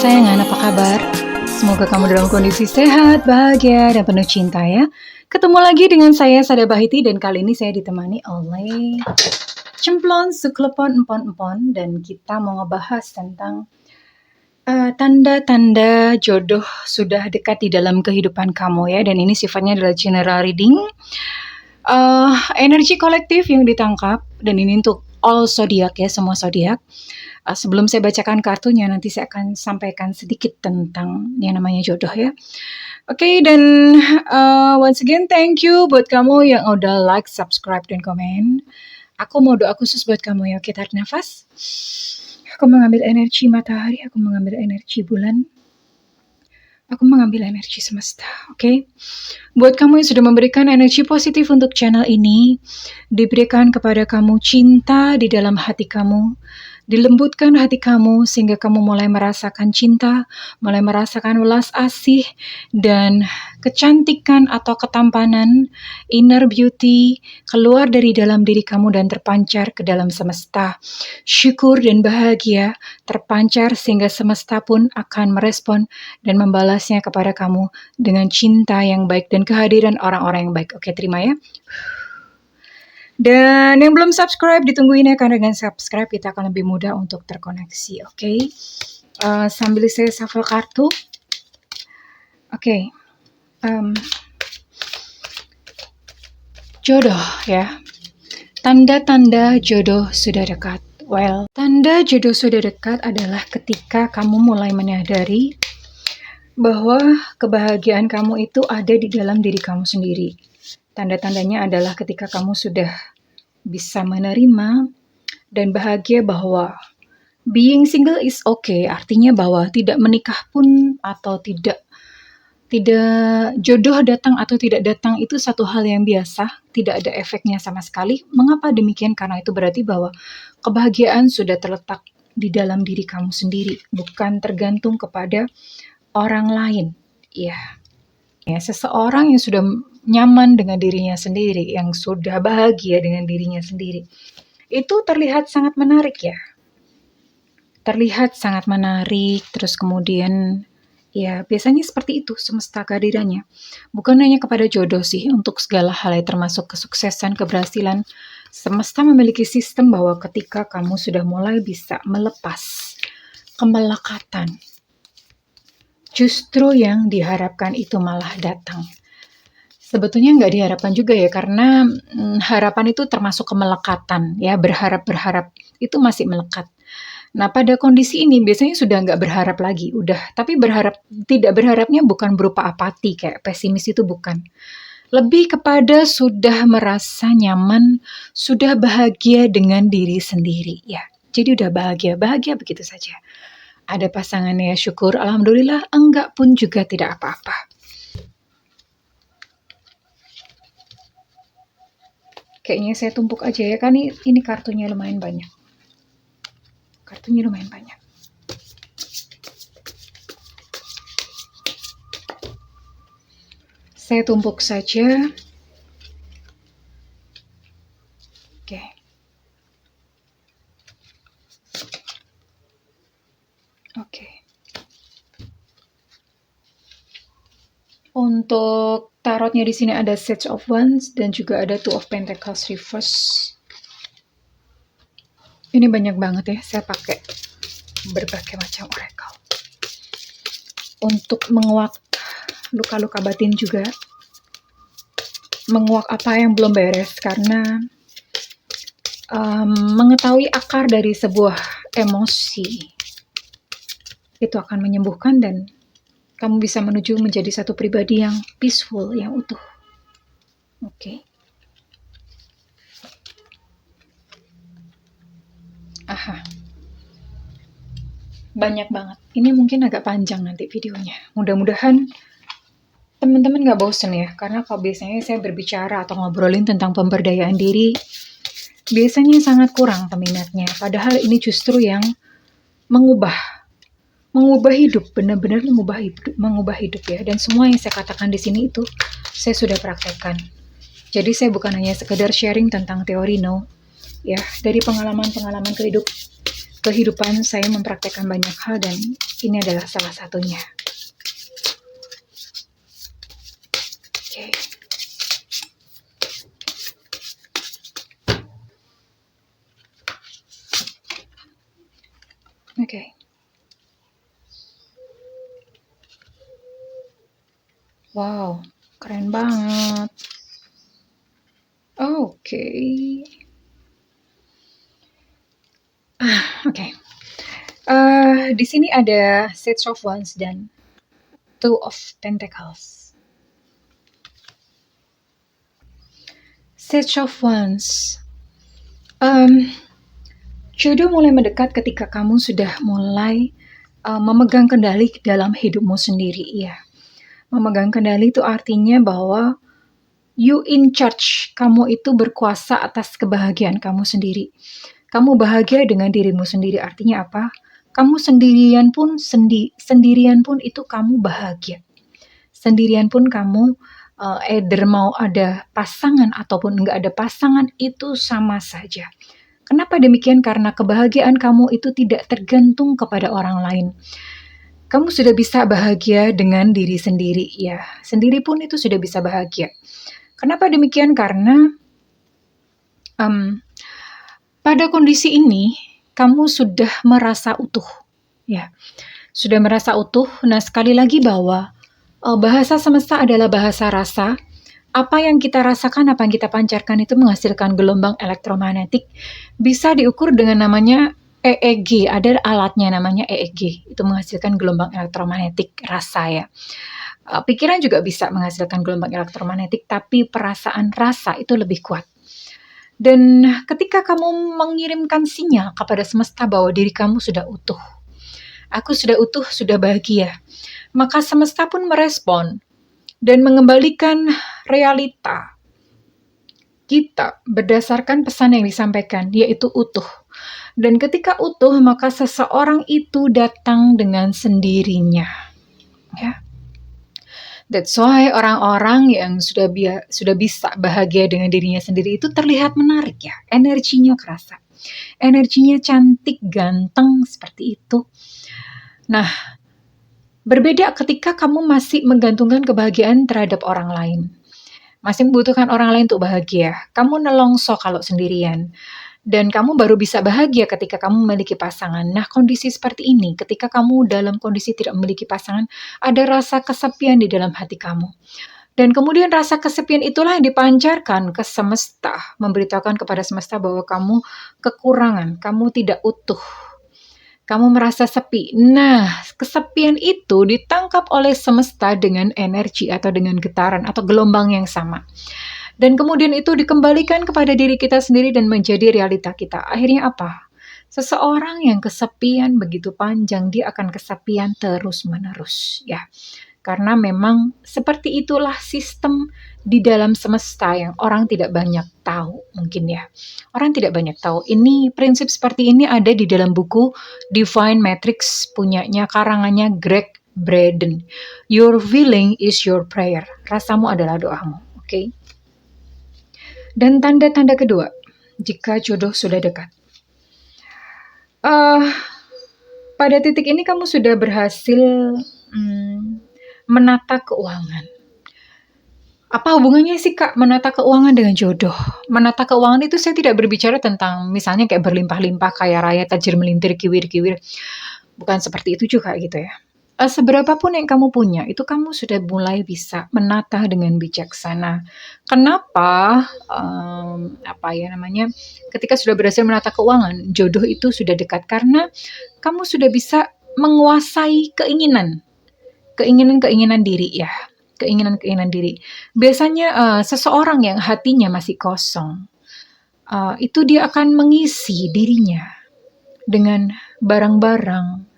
kesayangan, apa kabar? Semoga kamu dalam kondisi sehat, bahagia, dan penuh cinta ya. Ketemu lagi dengan saya, Sada Bahiti, dan kali ini saya ditemani oleh Cemplon Suklepon Empon-Empon, dan kita mau ngebahas tentang tanda-tanda jodoh sudah dekat di dalam kehidupan kamu ya. Dan ini sifatnya adalah general reading, energi kolektif yang ditangkap, dan ini untuk all zodiak ya, semua zodiak. Sebelum saya bacakan kartunya, nanti saya akan sampaikan sedikit tentang yang namanya jodoh ya. Oke, dan once again thank you buat kamu yang udah like, subscribe, dan komen. Aku mau doa khusus buat kamu ya. Oke, tarik nafas. Aku mengambil energi matahari, aku mengambil energi bulan, aku mengambil energi semesta. Oke. Buat kamu yang sudah memberikan energi positif untuk channel ini, diberikan kepada kamu cinta di dalam hati kamu, dilembutkan hati kamu sehingga kamu mulai merasakan cinta, mulai merasakan welas asih dan kecantikan atau ketampanan, inner beauty keluar dari dalam diri kamu dan terpancar ke dalam semesta. Syukur dan bahagia terpancar sehingga semesta pun akan merespon dan membalasnya kepada kamu dengan cinta yang baik dan kehadiran orang-orang yang baik. Oke, terima ya. Dan yang belum subscribe, ditungguin ya, karena dengan subscribe kita akan lebih mudah untuk terkoneksi. Oke. Sambil saya shuffle kartu. Oke. Jodoh ya. Tanda-tanda jodoh sudah dekat. Well, tanda jodoh sudah dekat adalah ketika kamu mulai menyadari bahwa kebahagiaan kamu itu ada di dalam diri kamu sendiri. Tanda-tandanya adalah ketika kamu sudah bisa menerima dan bahagia bahwa being single is okay, artinya bahwa tidak menikah pun atau tidak jodoh datang atau tidak datang itu satu hal yang biasa, tidak ada efeknya sama sekali. Mengapa demikian? Karena itu berarti bahwa kebahagiaan sudah terletak di dalam diri kamu sendiri, bukan tergantung kepada orang lain. Ya, seseorang yang sudah nyaman dengan dirinya sendiri, yang sudah bahagia dengan dirinya sendiri, itu terlihat sangat menarik ya. Terlihat sangat menarik, terus kemudian ya biasanya seperti itu semesta kehadirannya. Bukan hanya kepada jodoh sih, untuk segala hal yang termasuk kesuksesan, keberhasilan. Semesta memiliki sistem bahwa ketika kamu sudah mulai bisa melepas kemelekatan, justru yang diharapkan itu malah datang. Sebetulnya nggak diharapkan juga ya, karena harapan itu termasuk kemelekatan ya, berharap itu masih melekat. Nah, pada kondisi ini biasanya sudah nggak berharap lagi, udah. Tapi tidak berharapnya bukan berupa apati kayak pesimis, itu bukan. Lebih kepada sudah merasa nyaman, sudah bahagia dengan diri sendiri ya. Jadi udah bahagia begitu saja. Ada pasangannya, syukur, alhamdulillah. Enggak pun juga tidak apa-apa. Kayaknya saya tumpuk aja ya, kan ini kartunya lumayan banyak. Saya tumpuk saja. Oke. Untuk tarotnya di sini ada Sage of Wands dan juga ada Two of Pentacles reverse. Ini banyak banget ya, saya pakai berbagai macam oracle untuk menguak luka-luka batin juga, menguak apa yang belum beres, karena mengetahui akar dari sebuah emosi itu akan menyembuhkan dan kamu bisa menuju menjadi satu pribadi yang peaceful, yang utuh. Oke. Aha. Banyak banget. Ini mungkin agak panjang nanti videonya. Mudah-mudahan teman-teman gak bosen ya. Karena kalau biasanya saya berbicara atau ngobrolin tentang pemberdayaan diri, biasanya sangat kurang peminatnya. Padahal ini justru yang mengubah hidup, benar-benar mengubah hidup ya. Dan semua yang saya katakan di sini itu saya sudah praktekkan. Jadi saya bukan hanya sekedar sharing tentang teori, no. Ya, dari pengalaman kehidupan saya mempraktekkan banyak hal dan ini adalah salah satunya. Oke. Oke. Wow, keren banget. Oke. Oke. Di sini ada Six of Wands dan Two of Pentacles. Six of Wands. Jodoh mulai mendekat ketika kamu sudah mulai memegang kendali dalam hidupmu sendiri, ya. Memegang kendali itu artinya bahwa you in charge, kamu itu berkuasa atas kebahagiaan kamu sendiri. Kamu bahagia dengan dirimu sendiri, artinya apa? Kamu sendirian pun itu kamu bahagia. Sendirian pun kamu either mau ada pasangan ataupun enggak ada pasangan itu sama saja. Kenapa demikian? Karena kebahagiaan kamu itu tidak tergantung kepada orang lain. Kamu sudah bisa bahagia dengan diri sendiri, ya. Sendiri pun itu sudah bisa bahagia. Kenapa demikian? Karena pada kondisi ini kamu sudah merasa utuh, ya. Sudah merasa utuh. Nah, sekali lagi bahwa bahasa semesta adalah bahasa rasa. Apa yang kita rasakan, apa yang kita pancarkan itu menghasilkan gelombang elektromagnetik. Bisa diukur dengan namanya EEG, ada alatnya namanya EEG. Itu menghasilkan gelombang elektromagnetik rasa, ya. Pikiran juga bisa menghasilkan gelombang elektromagnetik, tapi perasaan rasa itu lebih kuat. Dan ketika kamu mengirimkan sinyal kepada semesta bahwa diri kamu sudah utuh, aku sudah utuh, sudah bahagia, maka semesta pun merespon dan mengembalikan realita kita berdasarkan pesan yang disampaikan, yaitu utuh. Dan ketika utuh, maka seseorang itu datang dengan sendirinya, ya. That's why orang-orang yang sudah bisa bahagia dengan dirinya sendiri itu terlihat menarik, ya. Energinya kerasa. Energinya cantik, ganteng, seperti itu. Nah, berbeda ketika kamu masih menggantungkan kebahagiaan terhadap orang lain. Masih membutuhkan orang lain untuk bahagia. Kamu nelongso kalau sendirian. Dan kamu baru bisa bahagia ketika kamu memiliki pasangan. Nah, kondisi seperti ini, ketika kamu dalam kondisi tidak memiliki pasangan, ada rasa kesepian di dalam hati kamu. Dan kemudian rasa kesepian itulah yang dipancarkan ke semesta, memberitahukan kepada semesta bahwa kamu kekurangan, kamu tidak utuh. Kamu merasa sepi. Nah, kesepian itu ditangkap oleh semesta dengan energi atau dengan getaran atau gelombang yang sama. Dan kemudian itu dikembalikan kepada diri kita sendiri dan menjadi realita kita. Akhirnya apa? Seseorang yang kesepian begitu panjang, dia akan kesepian terus-menerus, ya. Karena memang seperti itulah sistem di dalam semesta yang orang tidak banyak tahu, mungkin, ya. Orang tidak banyak tahu. Ini prinsip seperti ini ada di dalam buku Divine Matrix punyanya karangannya Greg Braden. Your feeling is your prayer. Rasamu adalah doamu, oke? Dan tanda-tanda kedua, jika jodoh sudah dekat. Pada titik ini kamu sudah berhasil menata keuangan. Apa hubungannya sih, Kak, menata keuangan dengan jodoh? Menata keuangan itu saya tidak berbicara tentang misalnya kayak berlimpah-limpah, kaya raya, tajir melintir, kiwir-kiwir. Bukan seperti itu juga gitu, ya. Seberapa pun yang kamu punya, itu kamu sudah mulai bisa menata dengan bijaksana. Kenapa? Ketika sudah berhasil menata keuangan, jodoh itu sudah dekat karena kamu sudah bisa menguasai keinginan diri, ya. Keinginan diri. Biasanya seseorang yang hatinya masih kosong, itu dia akan mengisi dirinya dengan barang-barang,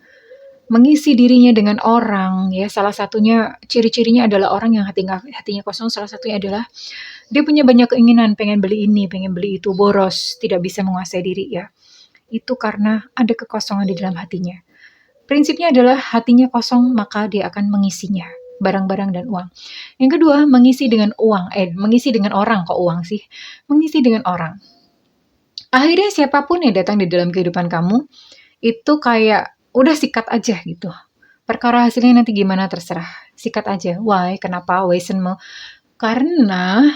mengisi dirinya dengan orang, ya. Salah satunya ciri-cirinya adalah orang yang hatinya kosong. Salah satunya adalah dia punya banyak keinginan, pengen beli ini, pengen beli itu, boros, tidak bisa menguasai diri, ya. Itu karena ada kekosongan di dalam hatinya. Prinsipnya adalah hatinya kosong, maka dia akan mengisinya, barang-barang dan uang. Yang kedua, mengisi dengan uang, mengisi dengan orang, kok uang sih? Mengisi dengan orang. Akhirnya siapapun yang datang di dalam kehidupan kamu, itu kayak udah sikat aja gitu. Perkara hasilnya nanti gimana terserah, sikat aja. Why? Kenapa? Karena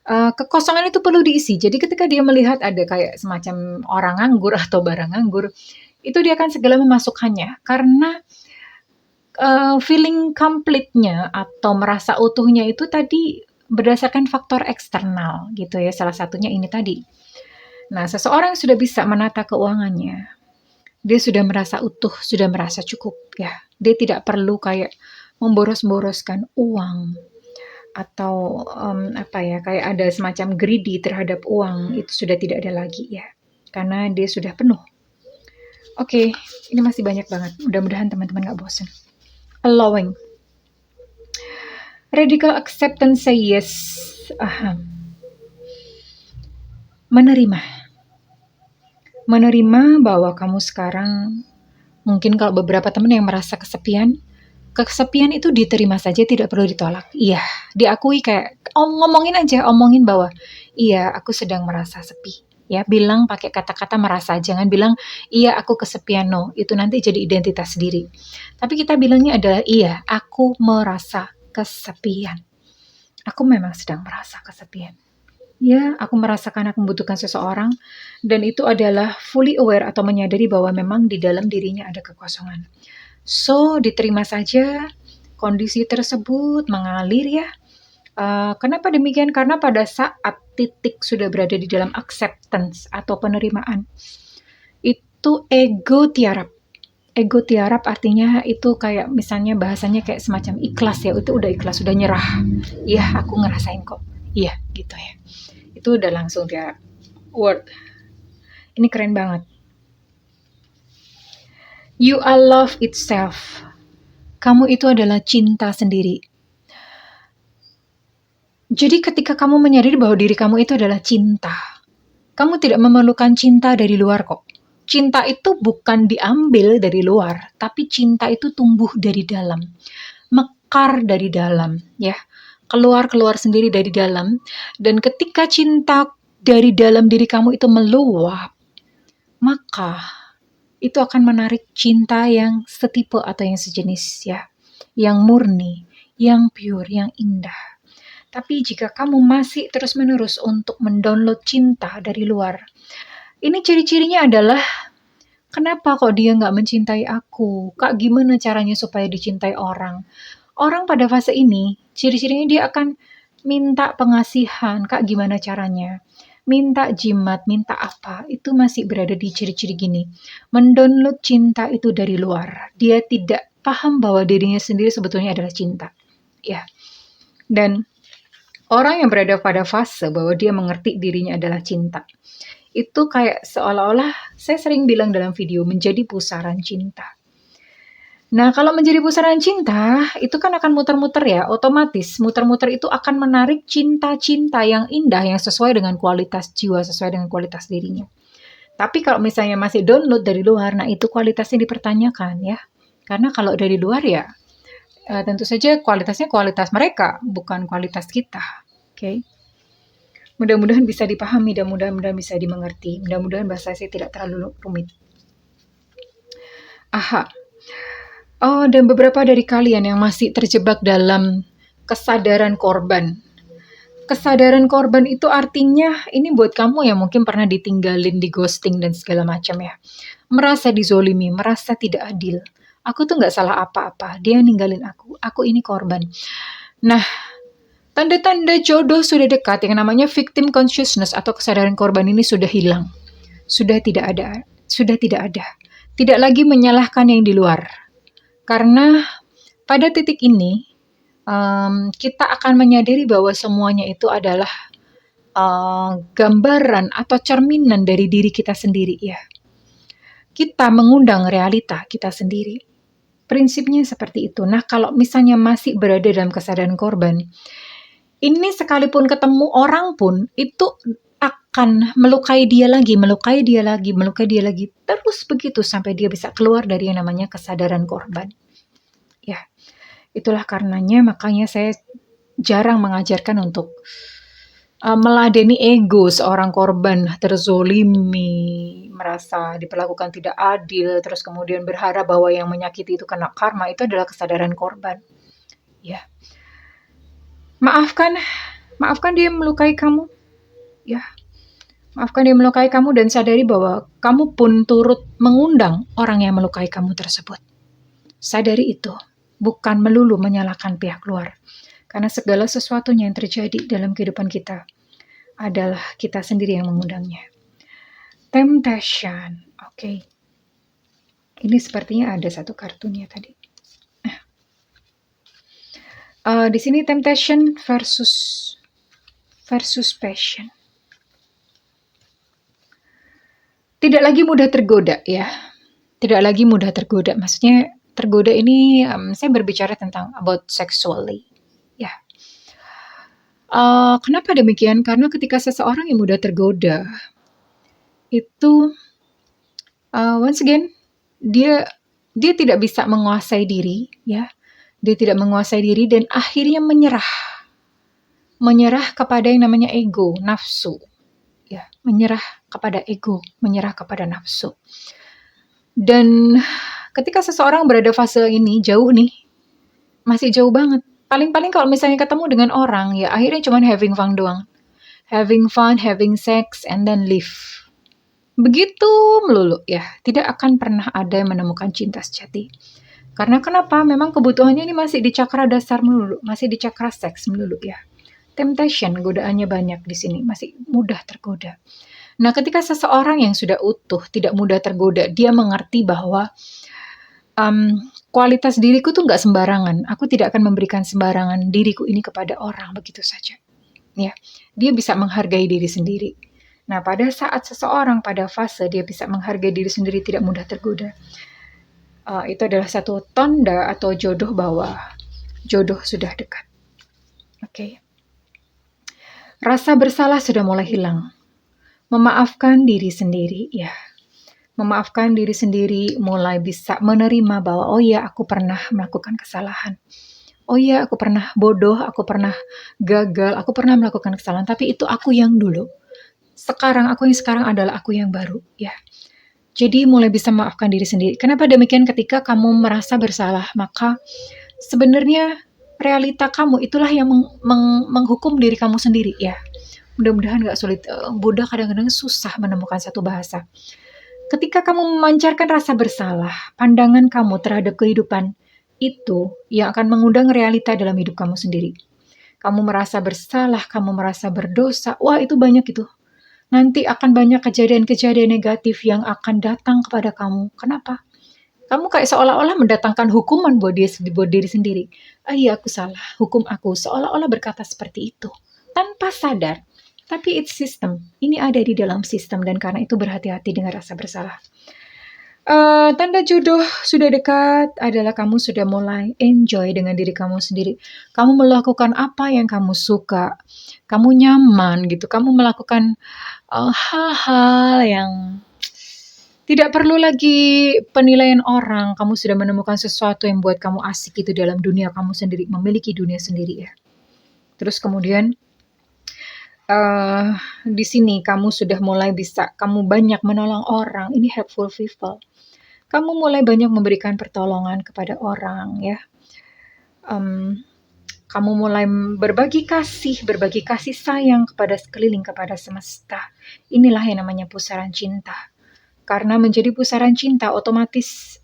kekosongan itu perlu diisi. Jadi ketika dia melihat ada kayak semacam orang nganggur atau barang nganggur, itu dia akan segera memasukkannya. Karena feeling complete-nya atau merasa utuhnya itu tadi berdasarkan faktor eksternal gitu ya. Salah satunya ini tadi. Nah, seseorang sudah bisa menata keuangannya. Dia sudah merasa utuh, sudah merasa cukup ya. Dia tidak perlu kayak memboros-boroskan uang atau kayak ada semacam greedy terhadap uang, itu sudah tidak ada lagi ya. Karena dia sudah penuh. Oke, ini masih banyak banget. Mudah-mudahan teman-teman gak bosan. Allowing. Radical acceptance say yes. Menerima bahwa kamu sekarang, mungkin kalau beberapa teman yang merasa kesepian itu diterima saja, tidak perlu ditolak. Iya, diakui kayak omongin bahwa iya aku sedang merasa sepi. Ya, bilang pakai kata-kata merasa, jangan bilang iya aku kesepian. No, itu nanti jadi identitas diri. Tapi kita bilangnya adalah iya aku merasa kesepian. Aku memang sedang merasa kesepian. Ya, aku merasakan aku membutuhkan seseorang, dan itu adalah fully aware atau menyadari bahwa memang di dalam dirinya ada kekosongan. So, diterima saja kondisi tersebut mengalir ya. Kenapa demikian? Karena pada saat titik sudah berada di dalam acceptance atau penerimaan, itu ego tiarap. Ego tiarap artinya itu kayak misalnya bahasanya kayak semacam ikhlas ya. Itu udah ikhlas, sudah nyerah. Iya, aku ngerasain kok. Iya, gitu ya. Itu udah langsung dia word. Ini keren banget. You are love itself. Kamu itu adalah cinta sendiri. Jadi ketika kamu menyadari bahwa diri kamu itu adalah cinta, kamu tidak memerlukan cinta dari luar kok. Cinta itu bukan diambil dari luar, tapi cinta itu tumbuh dari dalam. Mekar dari dalam, ya. Keluar sendiri dari dalam, dan ketika cinta dari dalam diri kamu itu meluap, maka itu akan menarik cinta yang setipe atau yang sejenis ya, yang murni, yang pure, yang indah. Tapi jika kamu masih terus-menerus untuk mendownload cinta dari luar, ini ciri-cirinya adalah, kenapa kok dia nggak mencintai aku? Kak, gimana caranya supaya dicintai orang? Orang pada fase ini, ciri-cirinya dia akan minta pengasihan. Kak, gimana caranya? Minta jimat, minta apa? Itu masih berada di ciri-ciri gini. Mendownload cinta itu dari luar. Dia tidak paham bahwa dirinya sendiri sebetulnya adalah cinta. Ya. Dan orang yang berada pada fase bahwa dia mengerti dirinya adalah cinta, itu kayak seolah-olah, saya sering bilang dalam video, menjadi pusaran cinta. Nah, kalau menjadi pusaran cinta, itu kan akan muter-muter ya, otomatis muter-muter itu akan menarik cinta-cinta yang indah, yang sesuai dengan kualitas jiwa, sesuai dengan kualitas dirinya. Tapi kalau misalnya masih download dari luar, nah itu kualitasnya dipertanyakan ya. Karena kalau dari luar ya, tentu saja kualitasnya kualitas mereka, bukan kualitas kita. Oke. Mudah-mudahan bisa dipahami dan mudah-mudahan bisa dimengerti. Mudah-mudahan bahasa saya tidak terlalu rumit. Oh, dan beberapa dari kalian yang masih terjebak dalam kesadaran korban. Kesadaran korban itu artinya, ini buat kamu yang mungkin pernah ditinggalin, di ghosting dan segala macam ya. Merasa dizolimi, merasa tidak adil. Aku tuh gak salah apa-apa, dia ninggalin aku ini korban. Nah, tanda-tanda jodoh sudah dekat, yang namanya victim consciousness atau kesadaran korban ini sudah hilang. Sudah tidak ada. Tidak lagi menyalahkan yang di luar. Karena pada titik ini, kita akan menyadari bahwa semuanya itu adalah gambaran atau cerminan dari diri kita sendiri ya. Kita mengundang realita kita sendiri. Prinsipnya seperti itu. Nah, kalau misalnya masih berada dalam kesadaran korban, ini sekalipun ketemu orang pun, itu akan melukai dia lagi, terus begitu sampai dia bisa keluar dari yang namanya kesadaran korban. Ya, itulah karenanya makanya saya jarang mengajarkan untuk meladeni ego seorang korban terzolimi, merasa diperlakukan tidak adil, terus kemudian berharap bahwa yang menyakiti itu kena karma, itu adalah kesadaran korban. Ya, maafkan dia melukai kamu. Ya, maafkan dia melukai kamu dan sadari bahwa kamu pun turut mengundang orang yang melukai kamu tersebut. Sadari itu, bukan melulu menyalahkan pihak luar. Karena segala sesuatunya yang terjadi dalam kehidupan kita adalah kita sendiri yang mengundangnya. Temptation, oke. Ini sepertinya ada satu kartunya tadi. Di sini temptation versus passion. Tidak lagi mudah tergoda ya. Tidak lagi mudah tergoda. Maksudnya tergoda ini saya berbicara tentang about sexually. Ya. Kenapa demikian? Karena ketika seseorang yang mudah tergoda itu once again dia tidak bisa menguasai diri, ya. Dia tidak menguasai diri dan akhirnya menyerah kepada yang namanya ego, nafsu, ya. Menyerah kepada ego, menyerah kepada nafsu. Dan ketika seseorang berada fase ini jauh nih, masih jauh banget. Paling-paling kalau misalnya ketemu dengan orang, ya akhirnya cuma having fun doang. Having fun, having sex, and then leave. Begitu melulu ya, tidak akan pernah ada yang menemukan cinta sejati. Karena kenapa? Memang kebutuhannya ini masih di cakra dasar melulu, masih di cakra seks melulu ya. Temptation, godaannya banyak di sini, masih mudah tergoda. Nah, ketika seseorang yang sudah utuh, tidak mudah tergoda, dia mengerti bahwa kualitas diriku tuh nggak sembarangan. Aku tidak akan memberikan sembarangan diriku ini kepada orang begitu saja. Ya, dia bisa menghargai diri sendiri. Nah, pada saat seseorang pada fase dia bisa menghargai diri sendiri, tidak mudah tergoda, itu adalah satu tanda atau jodoh bahwa jodoh sudah dekat. Oke. Rasa bersalah sudah mulai hilang. Memaafkan diri sendiri, ya. Memaafkan diri sendiri, mulai bisa menerima bahwa oh ya, aku pernah melakukan kesalahan. Oh ya, aku pernah bodoh, aku pernah gagal, aku pernah melakukan kesalahan, tapi itu aku yang dulu. Aku yang sekarang adalah aku yang baru, ya. Jadi mulai bisa memaafkan diri sendiri. Kenapa demikian? Ketika kamu merasa bersalah, maka sebenarnya realita kamu itulah yang menghukum diri kamu sendiri, ya. Mudah-mudahan gak sulit. Buddha kadang-kadang susah menemukan satu bahasa. Ketika kamu memancarkan rasa bersalah, pandangan kamu terhadap kehidupan itu yang akan mengundang realita dalam hidup kamu sendiri. Kamu merasa bersalah, kamu merasa berdosa, wah itu banyak itu. Nanti akan banyak kejadian-kejadian negatif yang akan datang kepada kamu. Kenapa? Kamu kayak seolah-olah mendatangkan hukuman buat diri sendiri. Iya, aku salah. Hukum aku. Seolah-olah berkata seperti itu. Tanpa sadar. Tapi it's system. Ini ada di dalam sistem dan karena itu berhati-hati dengan rasa bersalah. Tanda jodoh sudah dekat adalah kamu sudah mulai enjoy dengan diri kamu sendiri. Kamu melakukan apa yang kamu suka. Kamu nyaman gitu. Kamu melakukan hal-hal yang tidak perlu lagi penilaian orang. Kamu sudah menemukan sesuatu yang buat kamu asik itu dalam dunia kamu sendiri. Memiliki dunia sendiri ya. Terus kemudian di sini kamu sudah mulai bisa, kamu banyak menolong orang. Ini helpful people. Kamu mulai banyak memberikan pertolongan kepada orang ya. Kamu mulai berbagi kasih sayang kepada sekeliling, kepada semesta. Inilah yang namanya pusaran cinta. Karena menjadi pusaran cinta, otomatis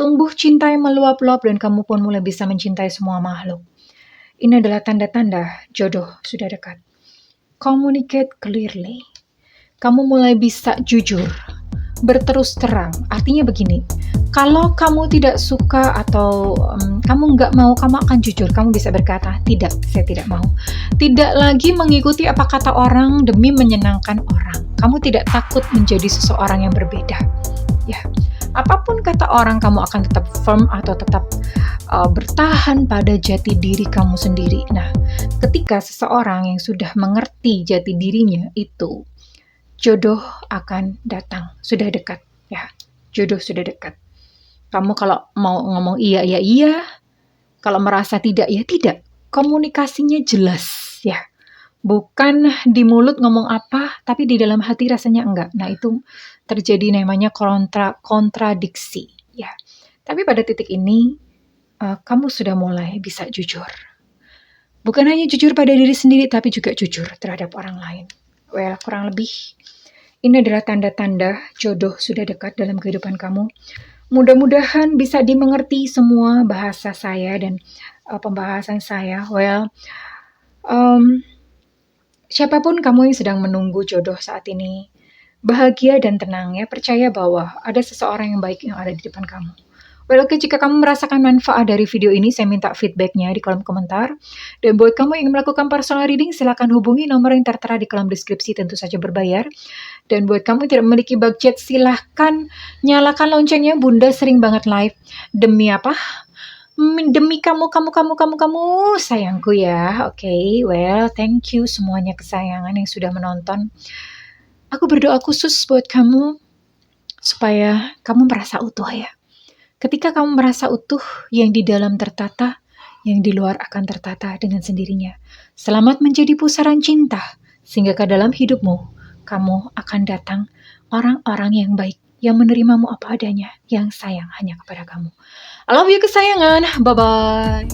tumbuh cinta yang meluap-luap dan kamu pun mulai bisa mencintai semua makhluk. Ini adalah tanda-tanda jodoh sudah dekat. Communicate clearly. Kamu mulai bisa jujur, berterus terang. Artinya begini, kalau kamu tidak suka atau kamu nggak mau, kamu akan jujur. Kamu bisa berkata, tidak, saya tidak mau. Tidak lagi mengikuti apa kata orang demi menyenangkan orang. Kamu tidak takut menjadi seseorang yang berbeda. Ya, apapun kata orang, kamu akan tetap firm atau tetap bertahan pada jati diri kamu sendiri. Nah, ketika seseorang yang sudah mengerti jati dirinya itu, jodoh akan datang, sudah dekat ya. Jodoh sudah dekat. Kamu kalau mau ngomong iya, ya iya. Kalau merasa tidak, ya tidak. Komunikasinya jelas ya. Bukan di mulut ngomong apa, tapi di dalam hati rasanya enggak. Nah, itu terjadi namanya kontradiksi, ya. Tapi pada titik ini, kamu sudah mulai bisa jujur. Bukan hanya jujur pada diri sendiri, tapi juga jujur terhadap orang lain. Well, kurang lebih ini adalah tanda-tanda jodoh sudah dekat dalam kehidupan kamu. Mudah-mudahan bisa dimengerti semua bahasa saya dan pembahasan saya. Well, siapapun kamu yang sedang menunggu jodoh saat ini, bahagia dan tenang ya. Percaya bahwa ada seseorang yang baik yang ada di depan kamu. Well, oke, jika kamu merasakan manfaat dari video ini, saya minta feedbacknya di kolom komentar. Dan buat kamu yang ingin melakukan personal reading, silakan hubungi nomor yang tertera di kolom deskripsi, tentu saja berbayar. Dan buat kamu yang tidak memiliki budget, silahkan nyalakan loncengnya. Bunda sering banget live. Demi apa? Demi kamu, sayangku ya. Oke, well, thank you semuanya kesayangan yang sudah menonton. Aku berdoa khusus buat kamu, supaya kamu merasa utuh ya. Ketika kamu merasa utuh, yang di dalam tertata, yang di luar akan tertata dengan sendirinya. Selamat menjadi pusaran cinta, sehingga ke dalam hidupmu, kamu akan datang orang-orang yang baik, yang menerimamu apa adanya, yang sayang hanya kepada kamu. I love you kesayangan, bye-bye.